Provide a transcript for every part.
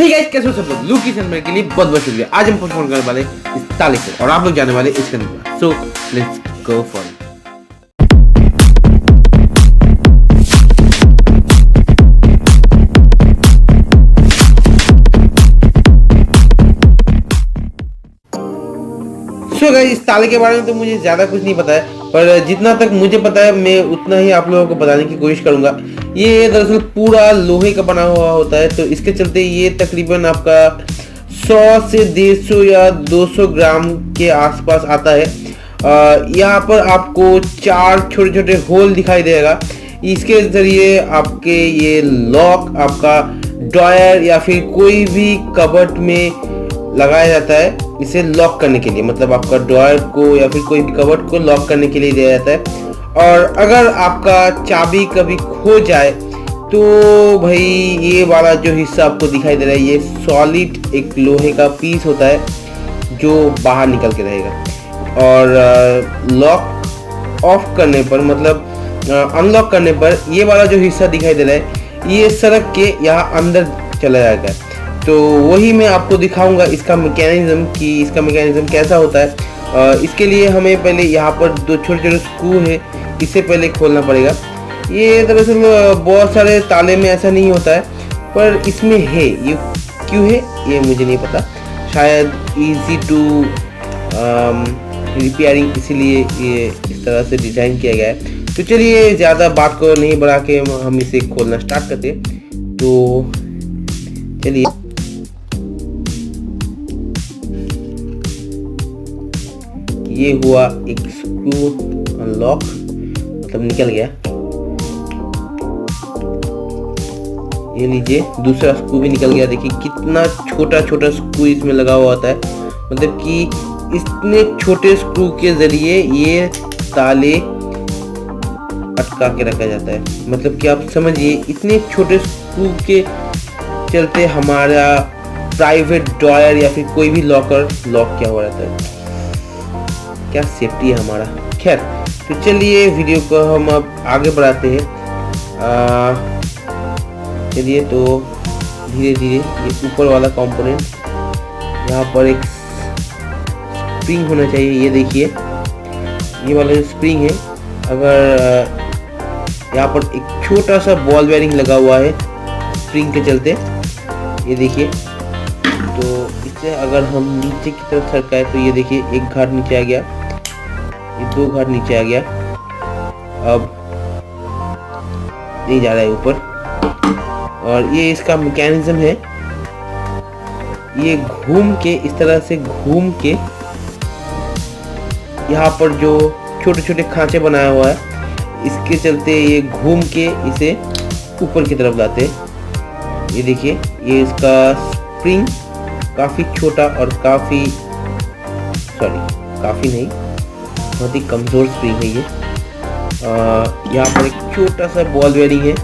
Hey guys, कैसे हो सब लोग। लूकी चैनल के लिए बहुत बहुत शुक्रिया। आज हम परफॉर्म करने वाले इस ताले से और आप लोग जाने वाले इसके अंदर। So let's go for it. So guys, इस ताले के बारे में तो मुझे ज़्यादा कुछ नहीं पता है, पर जितना तक मुझे पता है मैं उतना ही आप लोगों को बताने की कोशिश करूंगा। ये दरअसल पूरा लोहे का बना हुआ होता है, तो इसके चलते ये तकरीबन आपका 100 से 150 या 200 ग्राम के आसपास आता है। यहाँ पर आपको 4 छोटे छोटे होल दिखाई देगा। इसके ज़रिए आपके ये लॉक आपका ड्रॉयर या फिर कोई भी कबर्ड में लगाया जाता है, इसे लॉक करने के लिए। मतलब आपका ड्रॉयर को या फिर कोई भी कबर्ड को लॉक करने के लिए दिया जाता है। और अगर आपका चाबी कभी खो जाए तो भाई ये वाला जो हिस्सा आपको दिखाई दे रहा है, ये सॉलिड एक लोहे का पीस होता है जो बाहर निकल के रहेगा। और लॉक ऑफ करने पर, मतलब अनलॉक करने पर, ये वाला जो हिस्सा दिखाई दे रहा है ये सड़क के यहाँ अंदर चला जाएगा। तो वही मैं आपको दिखाऊंगा इसका मैकेनिज्म, कि इसका मैकेनिज्म कैसा होता है। इसके लिए हमें पहले यहाँ पर 2 छोटे छोटे स्क्रू है, इसे पहले खोलना पड़ेगा। ये दरअसल बहुत सारे ताले में ऐसा नहीं होता है, पर इसमें है। ये क्यों है ये मुझे नहीं पता, शायद इजी टू रिपेयरिंग, इसीलिए ये इस तरह से डिज़ाइन किया गया है। तो चलिए ज़्यादा बात को नहीं बढ़ा के हम इसे खोलना स्टार्ट करते। तो चलिए, ये हुआ एक स्क्रू अनलॉक, मतलब निकल गया। ये लीजिए, दूसरा स्क्रू भी निकल गया। देखिए कितना छोटा छोटा स्क्रू इसमें लगा हुआ होता है। मतलब कि इतने छोटे स्क्रू के जरिए ये ताले अटका के रखा जाता है। मतलब कि आप समझिए, इतने छोटे स्क्रू के चलते हमारा प्राइवेट ड्रॉयर या फिर कोई भी लॉकर लॉक किया हुआ रहता है। क्या सेफ्टी है हमारा। खैर, तो चलिए वीडियो को हम अब आगे बढ़ाते हैं। चलिए, तो धीरे धीरे ये ऊपर वाला कंपोनेंट, यहाँ पर एक स्प्रिंग होना चाहिए। ये देखिए, ये वाला जो स्प्रिंग है, अगर यहाँ पर एक छोटा सा बॉल बेयरिंग लगा हुआ है स्प्रिंग के चलते, ये देखिए। तो इससे अगर हम नीचे की तरफ सरकाए तो ये देखिए, एक घाट नीचे आ गया, ये 2 घाट नीचे आ गया। अब नहीं जा रहा है ऊपर। और ये इसका मैकेनिज्म है, ये घूम के, इस तरह से घूम के यहाँ पर जो छोटे छोटे खांचे बनाया हुआ है, इसके चलते ये घूम के इसे ऊपर की तरफ लाते हैं। ये देखिए, ये इसका स्प्रिंग काफ़ी छोटा और काफ़ी नहीं, बहुत ही कमज़ोर स्प्रिंग है ये। यहाँ पर एक छोटा सा बॉल बेयरिंग है,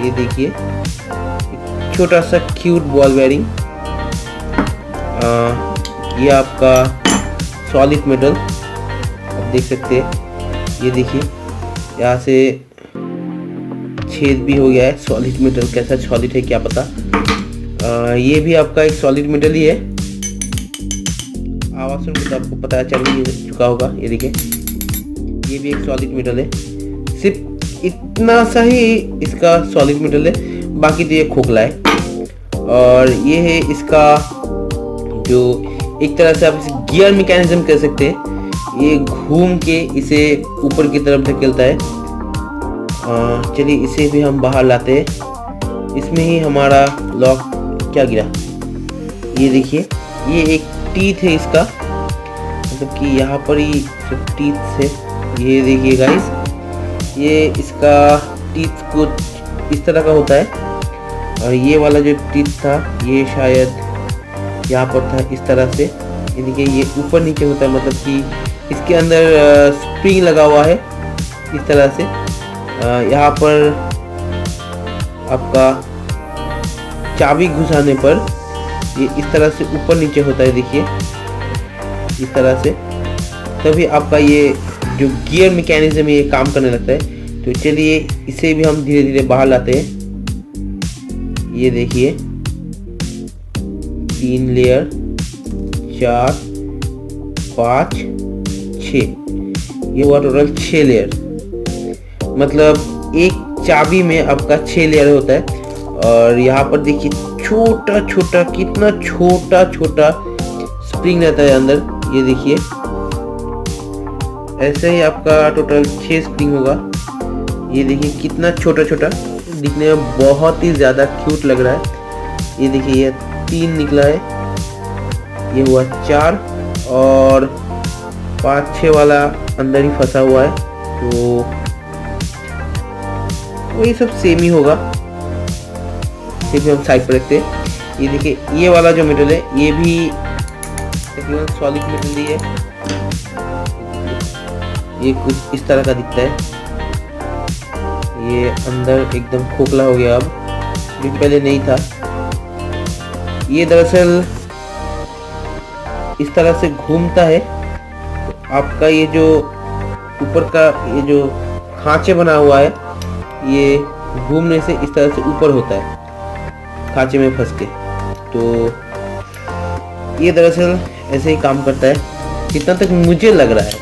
ये देखिए, एक छोटा सा क्यूट बॉल बेयरिंग। ये आपका सॉलिड मेटल, आप देख सकते हैं। ये देखिए, यहाँ से छेद भी हो गया है। सॉलिड मेटल कैसा सॉलिड है क्या पता। ये भी आपका एक सॉलिड मेटल ही है। आवाज़ सुन के तो आपको पता चल ही चुका होगा। ये देखिए, ये भी एक सॉलिड मेटल है। सिर्फ इतना सा ही इसका सॉलिड मेटल है, बाकी तो ये खोखला है। और ये है इसका जो एक तरह से आप इसे गियर मैकेनिज्म कह सकते हैं। ये घूम के इसे ऊपर की तरफ धकेलता है। चलिए इसे भी हम बाहर लाते हैं। इसमें ही हमारा लॉक क्या गिरा, ये देखिए, ये एक टीथ है इसका, मतलब कि यहाँ पर ही जो टीथ है, ये देखिए गाइस, ये इसका टीथ कुछ इस तरह का होता है। और ये वाला जो टीथ था, ये शायद यहाँ पर था इस तरह से। ये देखिए, ये ऊपर नीचे होता है, मतलब कि इसके अंदर स्प्रिंग लगा हुआ है इस तरह से। यहाँ पर आपका चाबी घुसाने पर ये इस तरह से ऊपर नीचे होता है। देखिए इस तरह से, तभी आपका ये जो गियर मैकेनिज्म है ये काम करने लगता है। तो चलिए इसे भी हम धीरे धीरे बाहर लाते हैं। ये देखिए, 3 लेयर, 4, 5, 6, ये हुआ टोटल 6 लेयर। मतलब एक चाबी में आपका 6 लेयर होता है। और यहाँ पर देखिए छोटा छोटा, कितना छोटा छोटा स्प्रिंग रहता है अंदर, ये देखिए। ऐसे ही आपका टोटल 6 स्प्रिंग होगा। ये देखिए कितना छोटा छोटा, दिखने में बहुत ही ज़्यादा क्यूट लग रहा है। ये देखिए ये 3 निकला है, ये हुआ 4 और 5, 6 वाला अंदर ही फंसा हुआ है। तो वही सब सेम ही होगा, सिर्फ हम साइड पर रखते हैं। ये देखिए ये वाला जो मेटल है ये भी तकरीबन सॉलिड मेटल ही है। ये कुछ इस तरह का दिखता है। ये अंदर एकदम खोखला हो गया अब, जो पहले नहीं था। ये दरअसल इस तरह से घूमता है। तो आपका ये जो ऊपर का ये जो खांचे बना हुआ है, ये घूमने से इस तरह से ऊपर होता है खांचे में फंस के। तो ये दरअसल ऐसे ही काम करता है, जितना तक मुझे लग रहा है।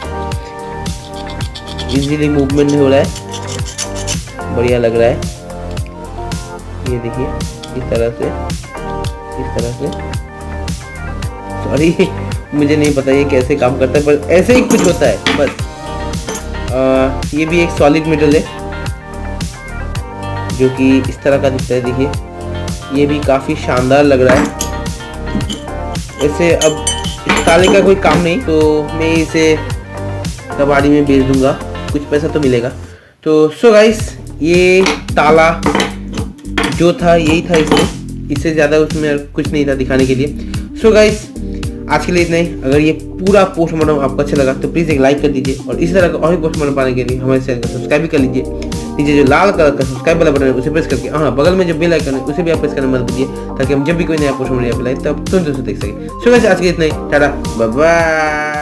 इजीली मूवमेंट नहीं हो रहा है, बढ़िया लग रहा है। ये देखिए इस तरह से सॉरी मुझे नहीं पता ये कैसे काम करता है, पर ऐसे ही कुछ होता है बस। ये भी एक सॉलिड मेटल है जो कि इस तरह का दिखता है। देखिए ये भी काफ़ी शानदार लग रहा है। वैसे अब इस ताले का कोई काम नहीं, तो मैं इसे कबाड़ी में बेच दूंगा, कुछ पैसा तो मिलेगा। तो सो गाइस, ये ताला जो था यही था इसमें, इससे ज़्यादा उसमें कुछ नहीं था दिखाने के लिए। सो गाइस, आज के लिए इतना ही। अगर ये पूरा पोस्टमार्टम आपको अच्छा लगा तो प्लीज़ एक लाइक कर दीजिए, और इसी तरह का और भी पोस्टमार्टम पाने के लिए हमारे चैनल को सब्सक्राइब भी कर लीजिए। नीचे जो लाल कलर का सब्सक्राइब वाला बटन है उसे प्रेस करके, हाँ बगल में जो बेल आइकन है उसे भी आप प्रेस करना मत भूलिए, ताकि हम जब भी कोई नया पोस्टमार्टम लाए तब तुरंत उसे देख सकें। सो गाइस, आज के लिए इतना ही। Tata, bye bye.